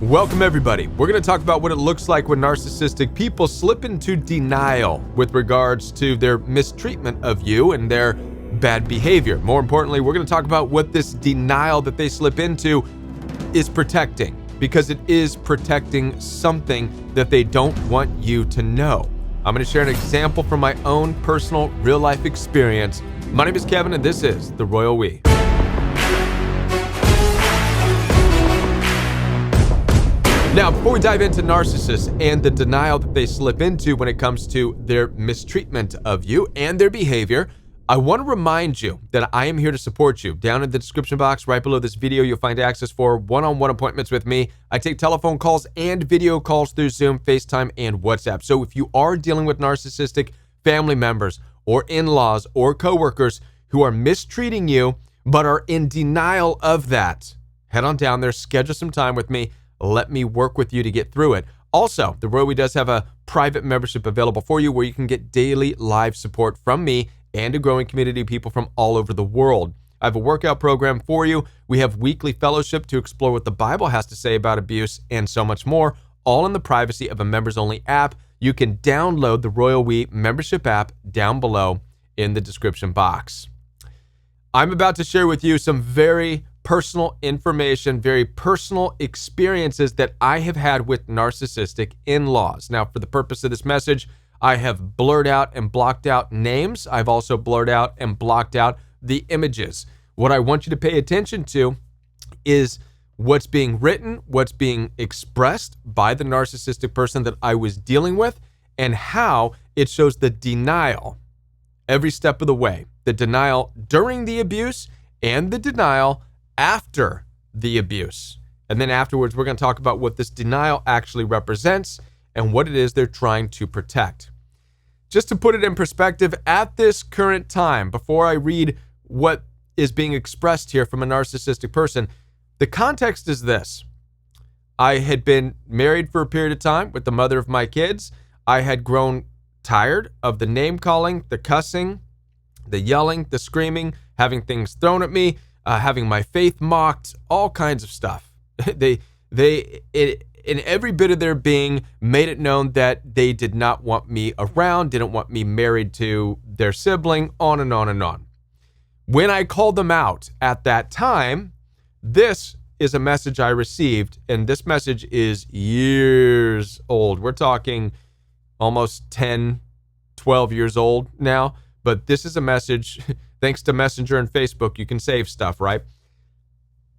Welcome everybody. We're going to talk about what it looks like when narcissistic people slip into denial with regards to their mistreatment of you and their bad behavior. More importantly, we're going to talk about what this denial that they slip into is protecting, because it is protecting something that they don't want you to know. I'm going to share an example from my own personal real-life experience. My name is Kevin and this is The Royal We. Now, before we dive into narcissists and the denial that they slip into when it comes to their mistreatment of you and their behavior, I want to remind you that I am here to support you. Down in the description box right below this video, you'll find access for one-on-one appointments with me. I take telephone calls and video calls through Zoom, FaceTime, and WhatsApp. So if you are dealing with narcissistic family members or in-laws or coworkers who are mistreating you but are in denial of that, head on down there, schedule some time with me. Let me work with you to get through it. Also, The Royal We does have a private membership available for you where you can get daily live support from me and a growing community of people from all over the world. I have a workout program for you. We have weekly fellowship to explore what the Bible has to say about abuse and so much more, all in the privacy of a members-only app. You can download the Royal We membership app down below in the description box. I'm about to share with you some very personal information, very personal experiences that I have had with narcissistic in-laws. Now, for the purpose of this message, I have blurred out and blocked out names. I've also blurred out and blocked out the images. What I want you to pay attention to is what's being written, what's being expressed by the narcissistic person that I was dealing with, and how it shows the denial every step of the way. The denial during the abuse and the denial after the abuse. And then afterwards, we're going to talk about what this denial actually represents and what it is they're trying to protect. Just to put it in perspective, at this current time, before I read what is being expressed here from a narcissistic person, the context is this. I had been married for a period of time with the mother of my kids. I had grown tired of the name calling, the cussing, the yelling, the screaming, having things thrown at me, having my faith mocked, all kinds of stuff. In every bit of their being, made it known that they did not want me around, didn't want me married to their sibling, on and on and on. When I called them out at that time, this is a message I received, and this message is years old. We're talking almost 10, 12 years old now, but this is a message. Thanks to Messenger and Facebook, you can save stuff, right?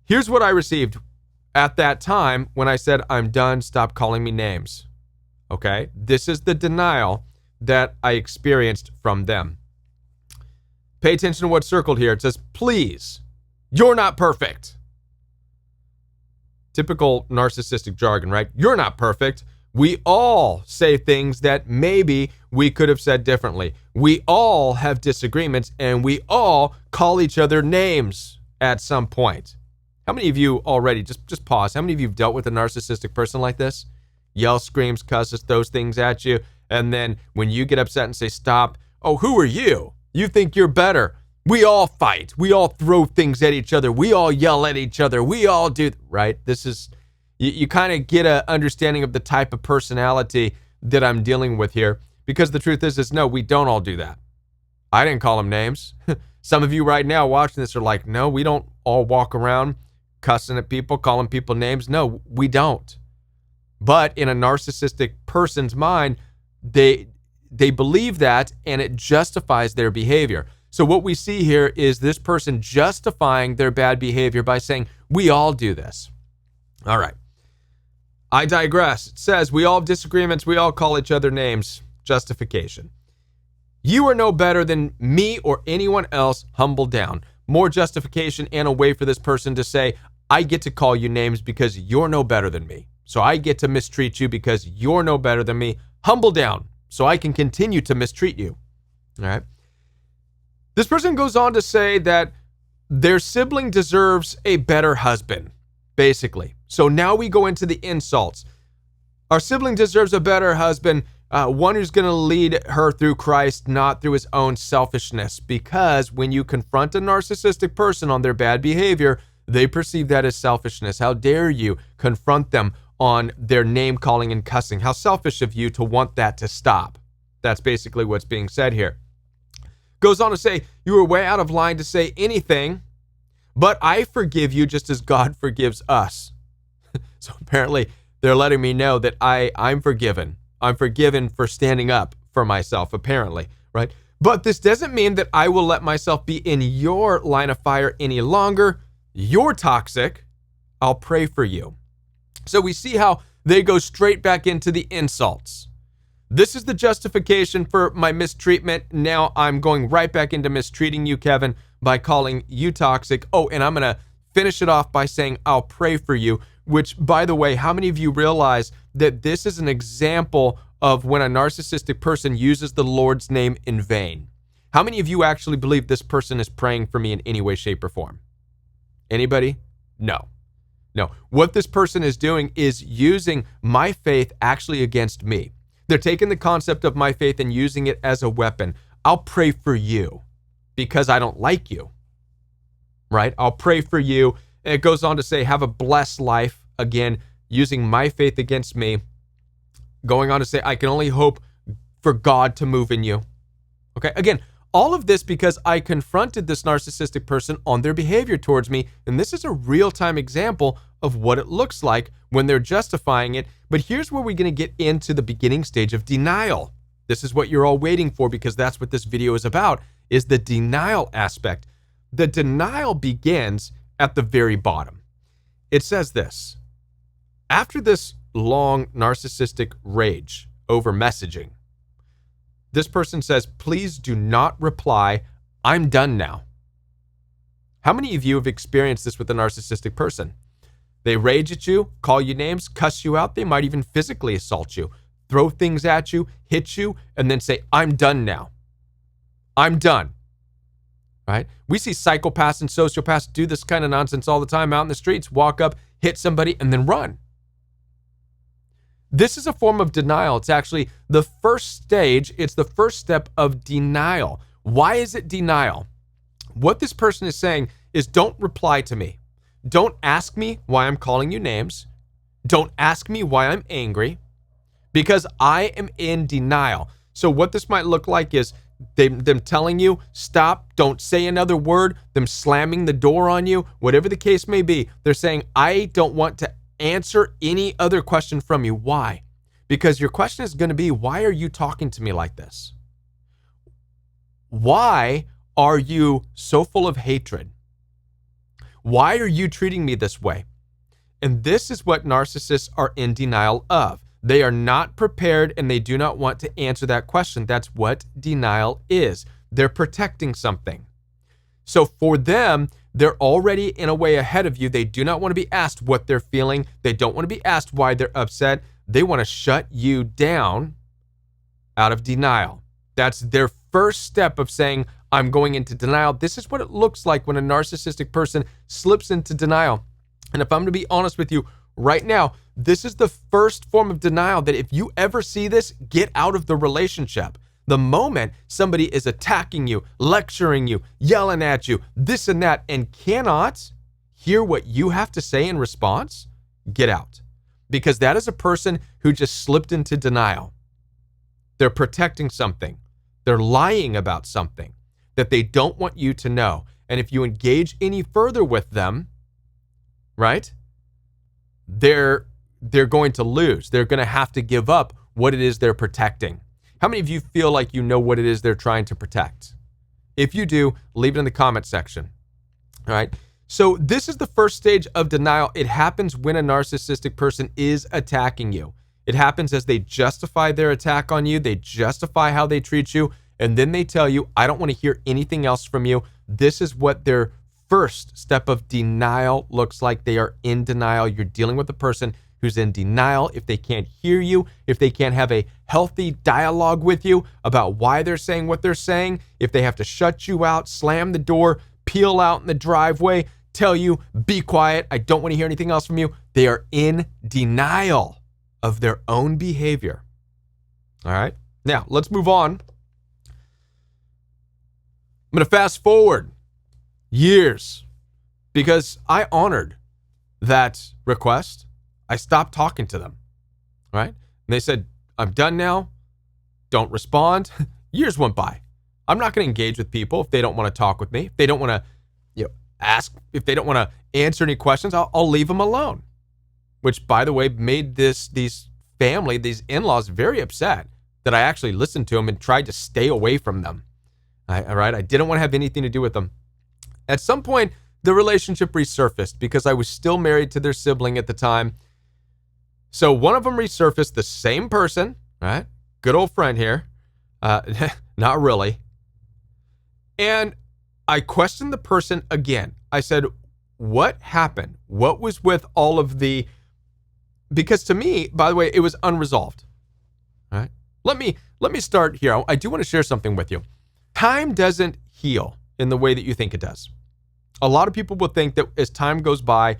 Here's what I received at that time when I said, I'm done, stop calling me names. Okay? This is the denial that I experienced from them. Pay attention to what's circled here. It says, please, you're not perfect. Typical narcissistic jargon, right? You're not perfect. We all say things that maybe we could have said differently. We all have disagreements, and we all call each other names at some point. How many of you already, just pause, how many of you have dealt with a narcissistic person like this? Yells, screams, cusses, throws things at you, and then when you get upset and say, stop, oh, who are you? You think you're better. We all fight. We all throw things at each other. We all yell at each other. We all do, right? This is... You kind of get an understanding of the type of personality that I'm dealing with here, because the truth is no, we don't all do that. I didn't call them names. Some of you right now watching this are like, no, we don't all walk around cussing at people, calling people names. No, we don't. But in a narcissistic person's mind, they believe that, and it justifies their behavior. So what we see here is this person justifying their bad behavior by saying, we all do this. All right. I digress. It says, we all have disagreements. We all call each other names. Justification. You are no better than me or anyone else. Humble down. More justification and a way for this person to say, I get to call you names because you're no better than me. So I get to mistreat you because you're no better than me. Humble down so I can continue to mistreat you. All right. This person goes on to say that their sibling deserves a better husband, basically. So now we go into the insults. Our sibling deserves a better husband, one who's going to lead her through Christ, not through his own selfishness. Because when you confront a narcissistic person on their bad behavior, they perceive that as selfishness. How dare you confront them on their name calling and cussing. How selfish of you to want that to stop. That's basically what's being said here. Goes on to say, you were way out of line to say anything, but I forgive you just as God forgives us. So apparently they're letting me know that I'm forgiven. I'm forgiven for standing up for myself, apparently, right? But this doesn't mean that I will let myself be in your line of fire any longer. You're toxic. I'll pray for you. So we see how they go straight back into the insults. This is the justification for my mistreatment. Now I'm going right back into mistreating you, Kevin, by calling you toxic. Oh, and I'm going to finish it off by saying, I'll pray for you, which, by the way, how many of you realize that this is an example of when a narcissistic person uses the Lord's name in vain? How many of you actually believe this person is praying for me in any way, shape, or form? Anybody? No. What this person is doing is using my faith actually against me. They're taking the concept of my faith and using it as a weapon. I'll pray for you because I don't like you, right? I'll pray for you. And it goes on to say, have a blessed life. Again, using my faith against me. Going on to say, I can only hope for God to move in you. Okay, again, all of this because I confronted this narcissistic person on their behavior towards me. And this is a real-time example of what it looks like when they're justifying it. But here's where we're going to get into the beginning stage of denial. This is what you're all waiting for, because that's what this video is about, is the denial aspect. The denial begins at the very bottom. It says this: after this long narcissistic rage over messaging, this person says, please do not reply. I'm done now. How many of you have experienced this with a narcissistic person? They rage at you, call you names, cuss you out. They might even physically assault you, throw things at you, hit you, and then say, I'm done now. I'm done. Right? We see psychopaths and sociopaths do this kind of nonsense all the time out in the streets, walk up, hit somebody, and then run. This is a form of denial. It's actually the first stage. It's the first step of denial. Why is it denial? What this person is saying is, don't reply to me. Don't ask me why I'm calling you names. Don't ask me why I'm angry, because I am in denial. So what this might look like is them telling you, stop, don't say another word, them slamming the door on you, whatever the case may be. They're saying, I don't want to answer any other question from you. Why? Because your question is going to be, why are you talking to me like this? Why are you so full of hatred? Why are you treating me this way? And this is what narcissists are in denial of. They are not prepared and they do not want to answer that question. That's what denial is. They're protecting something. So for them, they're already in a way ahead of you. They do not want to be asked what they're feeling. They don't want to be asked why they're upset. They want to shut you down out of denial. That's their first step of saying, I'm going into denial. This is what it looks like when a narcissistic person slips into denial. And if I'm to be honest with you right now, this is the first form of denial that if you ever see this, get out of the relationship. The moment somebody is attacking you, lecturing you, yelling at you, this and that, and cannot hear what you have to say in response, get out. Because that is a person who just slipped into denial. They're protecting something. They're lying about something that they don't want you to know. And if you engage any further with them, right, they're going to lose. They're going to have to give up what it is they're protecting. How many of you feel like you know what it is they're trying to protect? If you do, leave it in the comment section. All right. So this is the first stage of denial. It happens when a narcissistic person is attacking you. It happens as they justify their attack on you. They justify how they treat you. And then they tell you, I don't want to hear anything else from you. This is what their first step of denial looks like. They are in denial. You're dealing with a person who's in denial. If they can't hear you, if they can't have a healthy dialogue with you about why they're saying what they're saying, if they have to shut you out, slam the door, peel out in the driveway, tell you, be quiet, I don't want to hear anything else from you, they are in denial of their own behavior. All right. Now, let's move on. I'm going to fast forward years because I honored that request. I stopped talking to them, right? And they said, I'm done now. Don't respond. Years went by. I'm not going to engage with people if they don't want to talk with me. If they don't want to, ask, if they don't want to answer any questions, I'll leave them alone. Which, by the way, made these in-laws very upset that I actually listened to them and tried to stay away from them. All right, I didn't want to have anything to do with them. At some point, the relationship resurfaced because I was still married to their sibling at the time. So one of them resurfaced, the same person, right? Good old friend here. Not really. And I questioned the person again. I said, what happened? What was with all of the... Because to me, by the way, it was unresolved. All right. Let me start here. I do want to share something with you. Time doesn't heal in the way that you think it does. A lot of people will think that as time goes by,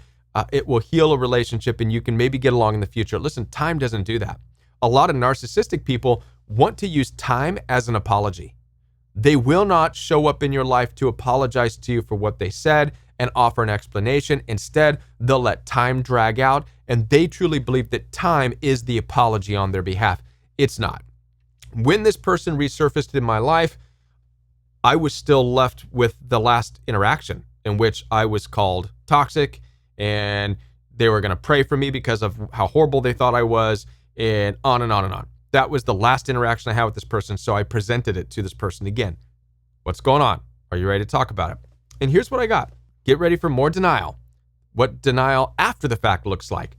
it will heal a relationship and you can maybe get along in the future. Listen, time doesn't do that. A lot of narcissistic people want to use time as an apology. They will not show up in your life to apologize to you for what they said and offer an explanation. Instead, they'll let time drag out, and they truly believe that time is the apology on their behalf. It's not. When this person resurfaced in my life, I was still left with the last interaction in which I was called toxic, and they were going to pray for me because of how horrible they thought I was, and on and on and on. That was the last interaction I had with this person, so I presented it to this person again. What's going on? Are you ready to talk about it? And here's what I got. Get ready for more denial. What denial after the fact looks like.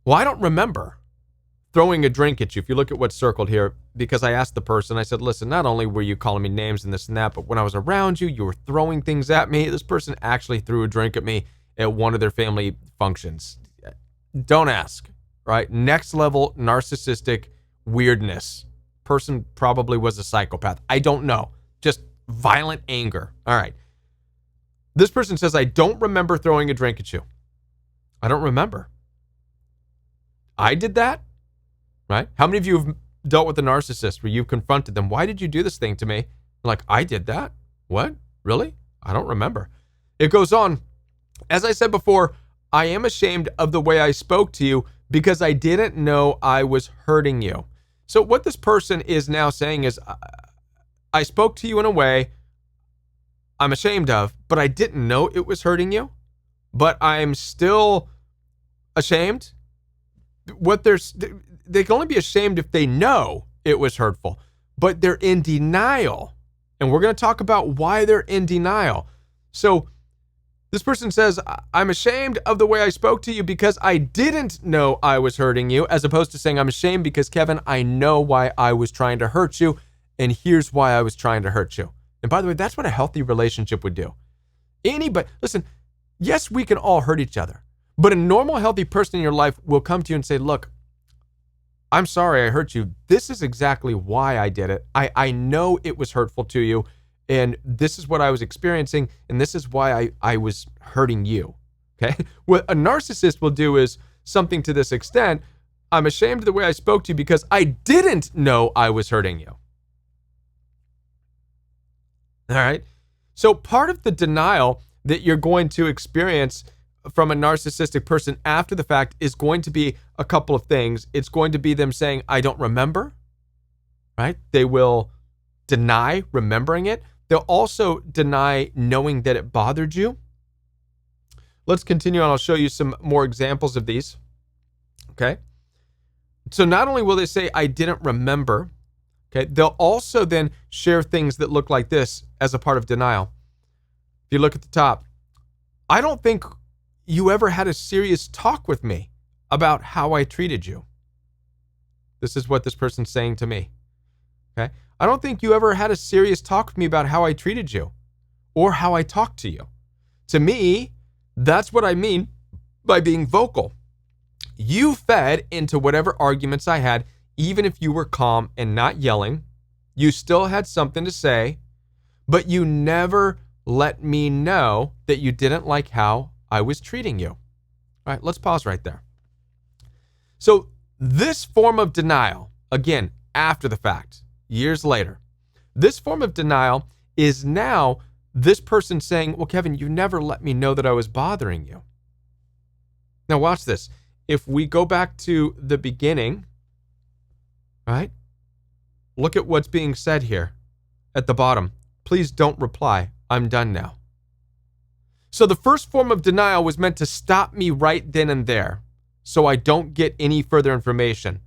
Well, I don't remember throwing a drink at you. If you look at what's circled here, because I asked the person, I said, listen, not only were you calling me names and this and that, but when I was around you, you were throwing things at me. This person actually threw a drink at me at one of their family functions. Don't ask, right? Next level narcissistic weirdness. Person probably was a psychopath. I don't know. Just violent anger. All right. This person says, I don't remember throwing a drink at you. I don't remember. I did that, right? How many of you have dealt with a narcissist where you've confronted them? Why did you do this thing to me? Like, I did that? What? Really? I don't remember. It goes on. As I said before, I am ashamed of the way I spoke to you because I didn't know I was hurting you. So what this person is now saying is, I spoke to you in a way I'm ashamed of, but I didn't know it was hurting you, but I'm still ashamed. They can only be ashamed if they know it was hurtful, but they're in denial. And we're going to talk about why they're in denial. So this person says, I'm ashamed of the way I spoke to you because I didn't know I was hurting you, as opposed to saying, I'm ashamed because, Kevin, I know why I was trying to hurt you, and here's why I was trying to hurt you. And by the way, that's what a healthy relationship would do. Listen, yes, we can all hurt each other, but a normal, healthy person in your life will come to you and say, look, I'm sorry I hurt you. This is exactly why I did it. I know it was hurtful to you, and this is what I was experiencing, and this is why I was hurting you, okay? What a narcissist will do is something to this extent. I'm ashamed of the way I spoke to you because I didn't know I was hurting you. All right. So part of the denial that you're going to experience from a narcissistic person after the fact is going to be a couple of things. It's going to be them saying, I don't remember, right? They will deny remembering it. They'll also deny knowing that it bothered you. Let's continue on. I'll show you some more examples of these. Okay. So not only will they say, I didn't remember, okay, they'll also then share things that look like this as a part of denial. If you look at the top, I don't think you ever had a serious talk with me about how I treated you. This is what this person's saying to me. Okay. I don't think you ever had a serious talk with me about how I treated you or how I talked to you. To me, that's what I mean by being vocal. You fed into whatever arguments I had. Even if you were calm and not yelling, you still had something to say, but you never let me know that you didn't like how I was treating you. All right, let's pause right there. So this form of denial, again, after the fact, years later, this form of denial is now this person saying, well, Kevin, you never let me know that I was bothering you. Now watch this. If we go back to the beginning, right? Look at what's being said here at the bottom. Please don't reply. I'm done now. So the first form of denial was meant to stop me right then and there so I don't get any further information.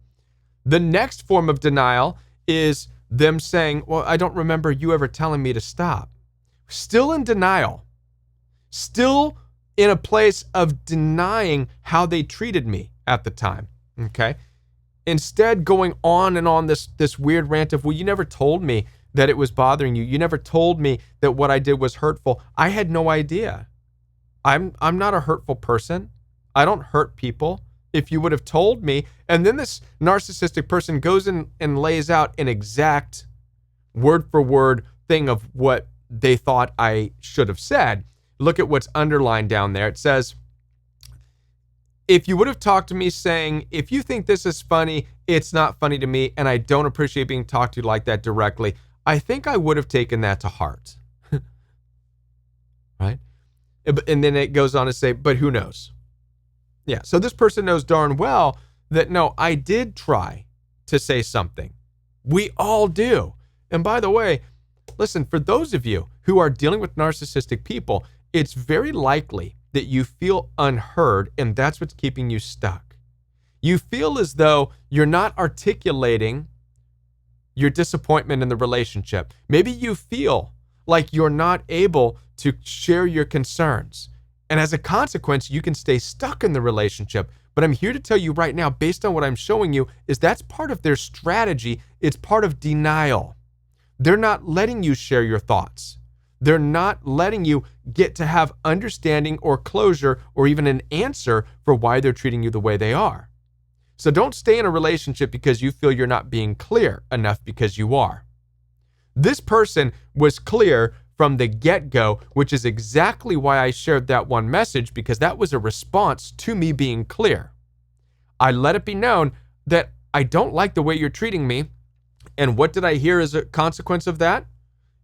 The next form of denial is them saying, well, I don't remember you ever telling me to stop. Still in denial. Still in a place of denying how they treated me at the time, okay? Instead, going on and on this weird rant of, well, you never told me that it was bothering you. You never told me that what I did was hurtful. I had no idea. I'm not a hurtful person. I don't hurt people. If you would have told me, and then this narcissistic person goes in and lays out an exact word for word thing of what they thought I should have said. Look at what's underlined down there. It says, if you would have talked to me saying, if you think this is funny, it's not funny to me, and I don't appreciate being talked to like that directly, I think I would have taken that to heart. Right? And then it goes on to say, but who knows? Yeah, so this person knows darn well that, no, I did try to say something. We all do. And by the way, listen, for those of you who are dealing with narcissistic people, it's very likely that you feel unheard, and that's what's keeping you stuck. You feel as though you're not articulating your disappointment in the relationship. Maybe you feel like you're not able to share your concerns. And as a consequence, you can stay stuck in the relationship. But I'm here to tell you right now, based on what I'm showing you, is that's part of their strategy. It's part of denial. They're not letting you share your thoughts. They're not letting you get to have understanding or closure or even an answer for why they're treating you the way they are. So don't stay in a relationship because you feel you're not being clear enough, because you are. This person was clear from the get-go, which is exactly why I shared that one message, because that was a response to me being clear. I let it be known that I don't like the way you're treating me. And what did I hear as a consequence of that?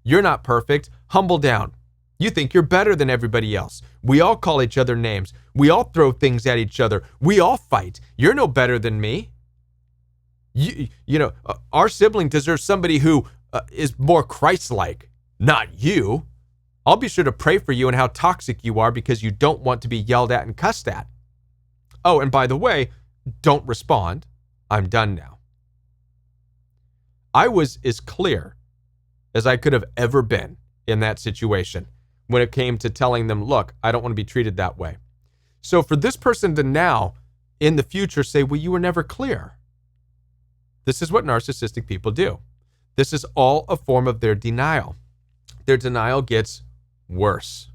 You're not perfect. Humble down. You think you're better than everybody else. We all call each other names. We all throw things at each other. We all fight. You're no better than me. Our sibling deserves somebody who is more Christ-like, not you. I'll be sure to pray for you and how toxic you are because you don't want to be yelled at and cussed at. Oh, and by the way, don't respond. I'm done now. I was as clear as I could have ever been in that situation when it came to telling them, look, I don't want to be treated that way. So for this person to now, in the future, say, well, you were never clear. This is what narcissistic people do. This is all a form of their denial. Their denial gets worse.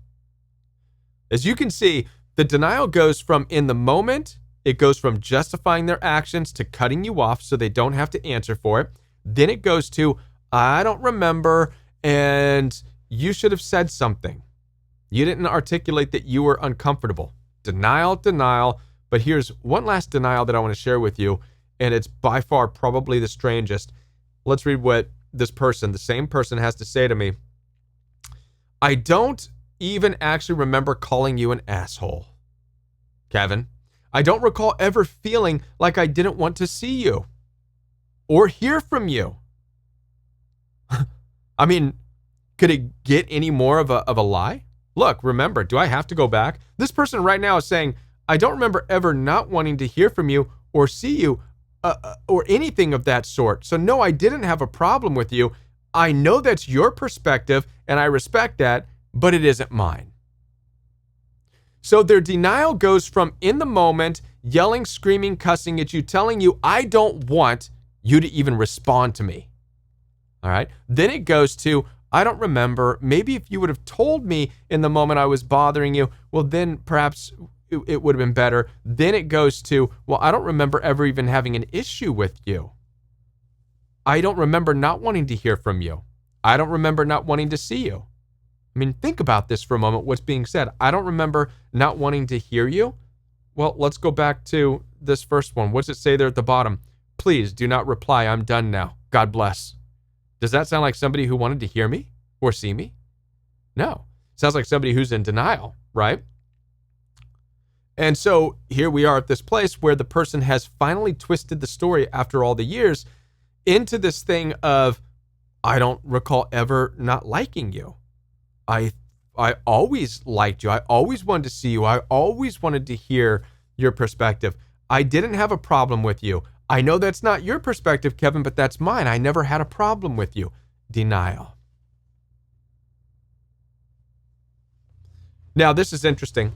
As you can see, the denial goes from in the moment, it goes from justifying their actions to cutting you off so they don't have to answer for it. Then it goes to, I don't remember, and you should have said something. You didn't articulate that you were uncomfortable. Denial, denial. But here's one last denial that I want to share with you, and it's by far probably the strangest. Let's read what this person, the same person, has to say to me. I don't even actually remember calling you an asshole, Kevin. I don't recall ever feeling like I didn't want to see you or hear from you. I mean, could it get any more of a lie? Look, remember, do I have to go back? This person right now is saying, I don't remember ever not wanting to hear from you or see you or anything of that sort. So no, I didn't have a problem with you. I know that's your perspective and I respect that, but it isn't mine. So their denial goes from in the moment, yelling, screaming, cussing at you, telling you, I don't want you to even respond to me. All right. Then it goes to, I don't remember. Maybe if you would have told me in the moment I was bothering you, well, then perhaps it would have been better. Then it goes to, well, I don't remember ever even having an issue with you. I don't remember not wanting to hear from you. I don't remember not wanting to see you. I mean, think about this for a moment, what's being said. I don't remember not wanting to hear you. Well, let's go back to this first one. What's it say there at the bottom? Please do not reply. I'm done now. God bless. Does that sound like somebody who wanted to hear me or see me? No. Sounds like somebody who's in denial, right? And so here we are at this place where the person has finally twisted the story after all the years into this thing of, I don't recall ever not liking you. I always liked you. I always wanted to see you. I always wanted to hear your perspective. I didn't have a problem with you. I know that's not your perspective, Kevin, but that's mine. I never had a problem with you. Denial. Now, this is interesting.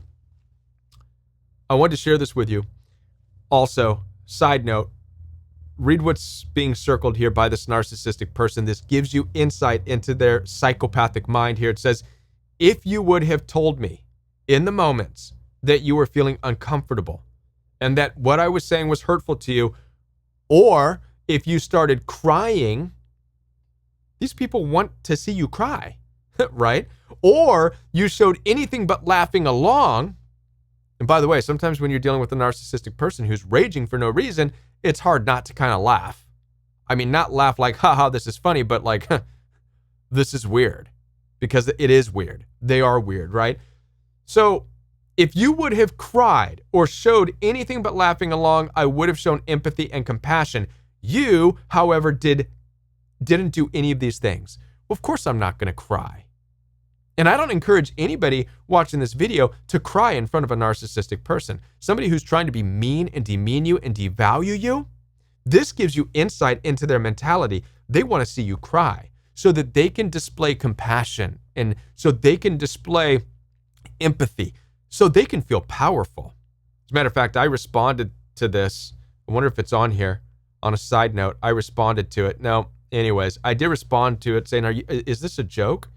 I wanted to share this with you. Also, side note, read what's being circled here by this narcissistic person. This gives you insight into their psychopathic mind here. It says, if you would have told me in the moments that you were feeling uncomfortable and that what I was saying was hurtful to you, or if you started crying, these people want to see you cry, right? Or you showed anything but laughing along. And by the way, sometimes when you're dealing with a narcissistic person who's raging for no reason, it's hard not to kind of laugh. I mean, not laugh like, haha, this is funny, but like, this is weird. Because it is weird. They are weird, right? So if you would have cried or showed anything but laughing along, I would have shown empathy and compassion. You, however, didn't do any of these things. Well, of course I'm not going to cry. And I don't encourage anybody watching this video to cry in front of a narcissistic person. Somebody who's trying to be mean and demean you and devalue you. This gives you insight into their mentality. They want to see you cry so that they can display compassion and so they can display empathy, so they can feel powerful. As a matter of fact, I responded to this. I wonder if it's on here. On a side note, I responded to it. No, anyways, I did respond to it saying, is this a joke?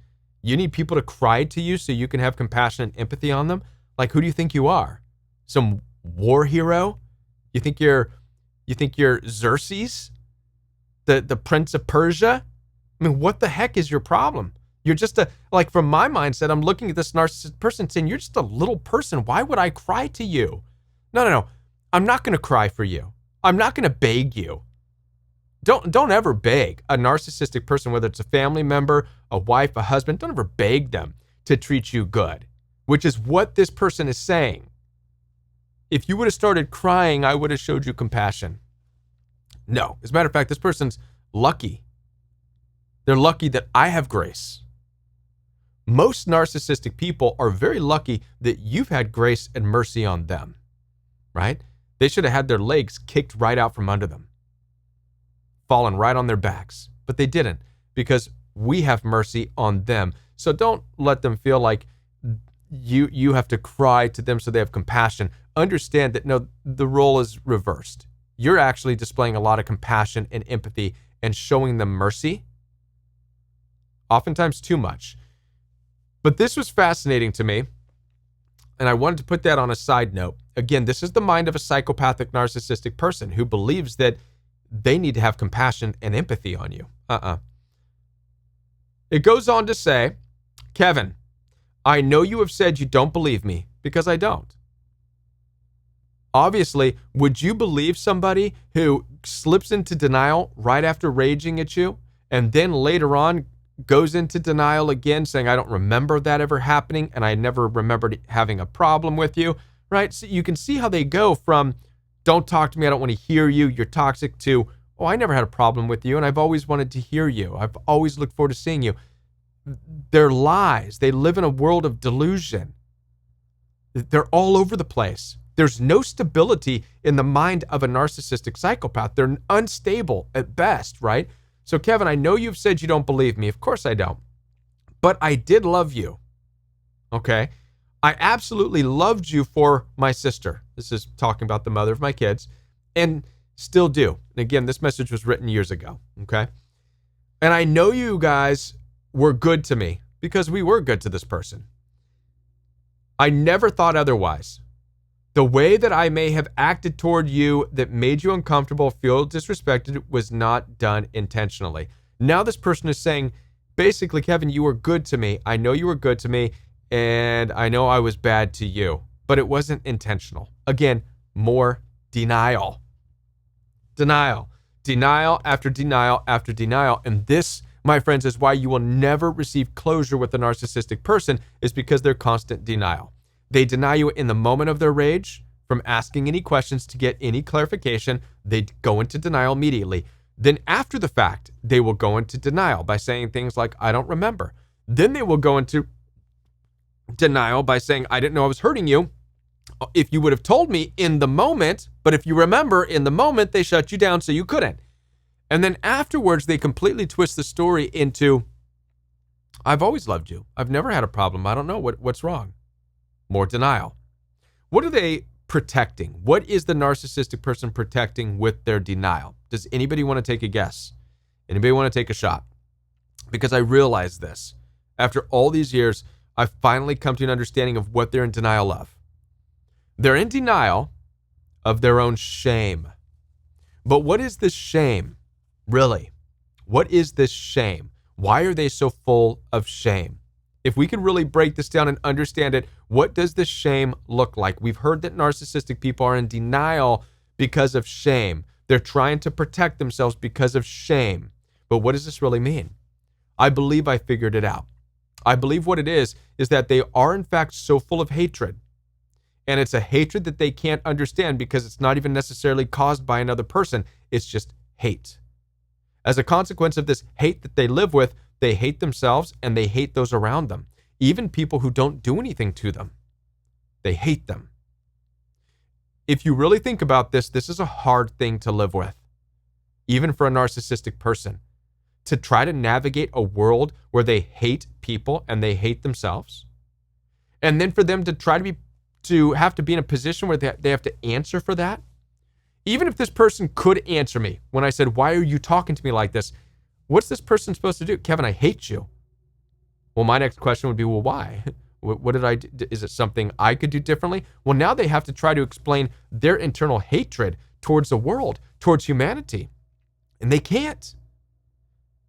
You need people to cry to you so you can have compassion and empathy on them? Like, who do you think you are? Some war hero? You think you're Xerxes? The Prince of Persia? I mean, what the heck is your problem? You're just from my mindset, I'm looking at this narcissistic person saying, you're just a little person. Why would I cry to you? No. I'm not going to cry for you. I'm not going to beg you. Don't ever beg a narcissistic person, whether it's a family member, a wife, a husband, don't ever beg them to treat you good, which is what this person is saying. If you would have started crying, I would have showed you compassion. No. As a matter of fact, this person's lucky. They're lucky that I have grace. Most narcissistic people are very lucky that you've had grace and mercy on them, right? They should have had their legs kicked right out from under them, fallen right on their backs, but they didn't because we have mercy on them. So don't let them feel like you have to cry to them so they have compassion. Understand that no, the role is reversed. You're actually displaying a lot of compassion and empathy and showing them mercy, oftentimes too much. But this was fascinating to me, and I wanted to put that on a side note. Again, this is the mind of a psychopathic narcissistic person who believes that they need to have compassion and empathy on you. It goes on to say, Kevin, I know you have said you don't believe me because I don't. Obviously, would you believe somebody who slips into denial right after raging at you and then later on goes into denial again saying, I don't remember that ever happening and I never remembered having a problem with you, right? So you can see how they go from don't talk to me, I don't want to hear you, you're toxic, to, oh, I never had a problem with you and I've always wanted to hear you. I've always looked forward to seeing you. They're lies. They live in a world of delusion. They're all over the place. There's no stability in the mind of a narcissistic psychopath. They're unstable at best, right? So Kevin, I know you've said you don't believe me. Of course I don't. But I did love you. Okay? I absolutely loved you for my sister. This is talking about the mother of my kids. And still do. And again, this message was written years ago. Okay? And I know you guys were good to me because we were good to this person. I never thought otherwise. The way that I may have acted toward you that made you uncomfortable, feel disrespected, was not done intentionally. Now this person is saying, basically, Kevin, you were good to me. I know you were good to me, and I know I was bad to you, but it wasn't intentional. Again, more denial. Denial. Denial after denial after denial. And this, my friends, is why you will never receive closure with a narcissistic person, is because they're constant denial. They deny you in the moment of their rage from asking any questions to get any clarification. They go into denial immediately. Then after the fact, they will go into denial by saying things like, I don't remember. Then they will go into denial by saying, I didn't know I was hurting you. If you would have told me in the moment, but if you remember in the moment, they shut you down so you couldn't. And then afterwards, they completely twist the story into, I've always loved you. I've never had a problem. I don't know what's wrong. More denial. What are they protecting? What is the narcissistic person protecting with their denial? Does anybody want to take a guess? Anybody want to take a shot? Because I realize this. After all these years, I've finally come to an understanding of what they're in denial of. They're in denial of their own shame. But what is this shame? Really? What is this shame? Why are they so full of shame? If we could really break this down and understand it, what does this shame look like? We've heard that narcissistic people are in denial because of shame. They're trying to protect themselves because of shame. But what does this really mean? I believe I figured it out. I believe what it is that they are in fact so full of hatred. And it's a hatred that they can't understand because it's not even necessarily caused by another person. It's just hate. As a consequence of this hate that they live with, they hate themselves and they hate those around them. Even people who don't do anything to them. They hate them. If you really think about this, this is a hard thing to live with. Even for a narcissistic person. To try to navigate a world where they hate people and they hate themselves. And then for them to try to have to be in a position where they have to answer for that. Even if this person could answer me when I said, why are you talking to me like this? What's this person supposed to do? Kevin, I hate you. Well, my next question would be, well, why? What did I do? Is it something I could do differently? Well, now they have to try to explain their internal hatred towards the world, towards humanity. And they can't.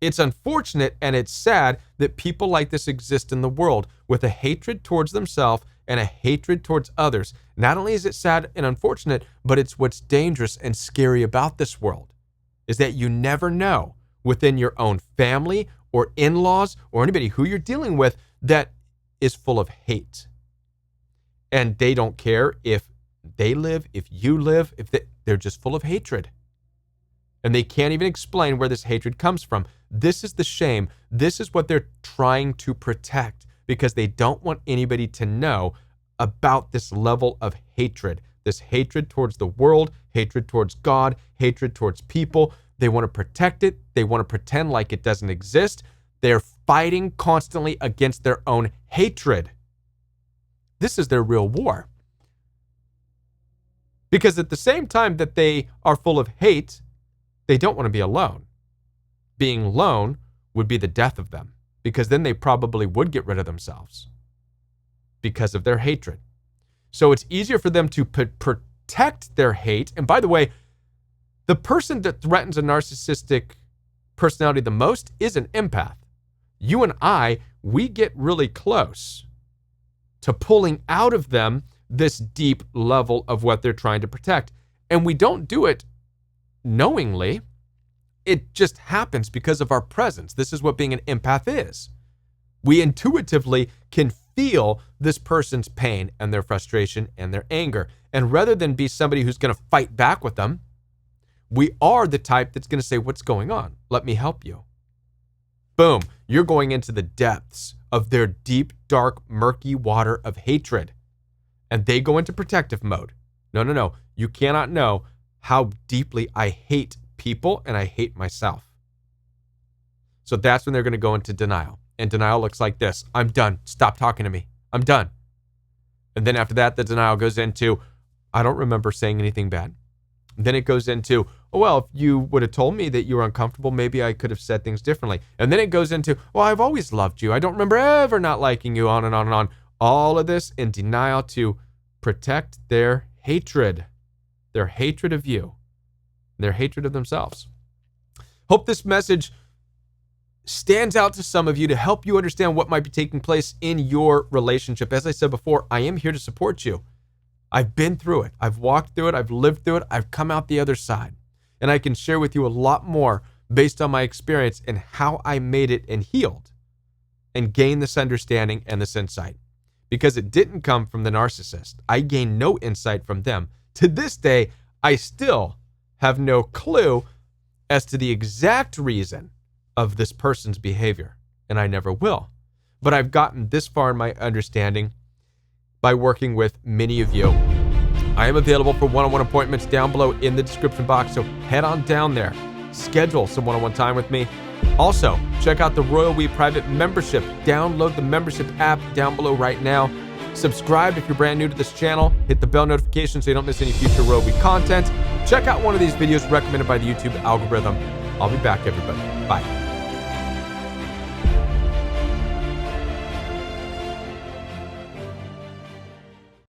It's unfortunate and it's sad that people like this exist in the world with a hatred towards themselves and a hatred towards others. Not only is it sad and unfortunate, but it's what's dangerous and scary about this world is that you never know within your own family or in-laws or anybody who you're dealing with that is full of hate. And they don't care if they live, if you live, they're just full of hatred. And they can't even explain where this hatred comes from. This is the shame. This is what they're trying to protect because they don't want anybody to know about this level of hatred. This hatred towards the world, hatred towards God, hatred towards people. They want to protect it. They want to pretend like it doesn't exist. They're fighting constantly against their own hatred. This is their real war. Because at the same time that they are full of hate, they don't want to be alone. Being alone would be the death of them because then they probably would get rid of themselves because of their hatred. So it's easier for them to protect their hate. And by the way, the person that threatens a narcissistic personality the most is an empath. You and I, we get really close to pulling out of them this deep level of what they're trying to protect. And we don't do it knowingly. It just happens because of our presence. This is what being an empath is. We intuitively can feel this person's pain and their frustration and their anger. And rather than be somebody who's going to fight back with them, we are the type that's going to say, what's going on? Let me help you. Boom. You're going into the depths of their deep, dark, murky water of hatred. And they go into protective mode. No. You cannot know how deeply I hate people and I hate myself. So that's when they're going to go into denial. And denial looks like this. I'm done. Stop talking to me. I'm done. And then after that, the denial goes into, I don't remember saying anything bad. And then it goes into, oh, well, if you would have told me that you were uncomfortable, maybe I could have said things differently. And then it goes into, well, I've always loved you. I don't remember ever not liking you, on and on and on. All of this in denial to protect their hatred of you, their hatred of themselves. Hope this message stands out to some of you to help you understand what might be taking place in your relationship. As I said before, I am here to support you. I've been through it. I've walked through it. I've lived through it. I've come out the other side. And I can share with you a lot more based on my experience and how I made it and healed and gained this understanding and this insight. because it didn't come from the narcissist. I gained no insight from them. To this day, I still have no clue as to the exact reason of this person's behavior, and I never will. But I've gotten this far in my understanding by working with many of you. I am available for one-on-one appointments down below in the description box, so head on down there. Schedule some one-on-one time with me. Also, check out the Royal We Private Membership. Download the membership app down below right now. Subscribe if you're brand new to this channel. Hit the bell notification so you don't miss any future Royal We content. Check out one of these videos recommended by the YouTube algorithm. I'll be back, everybody. Bye.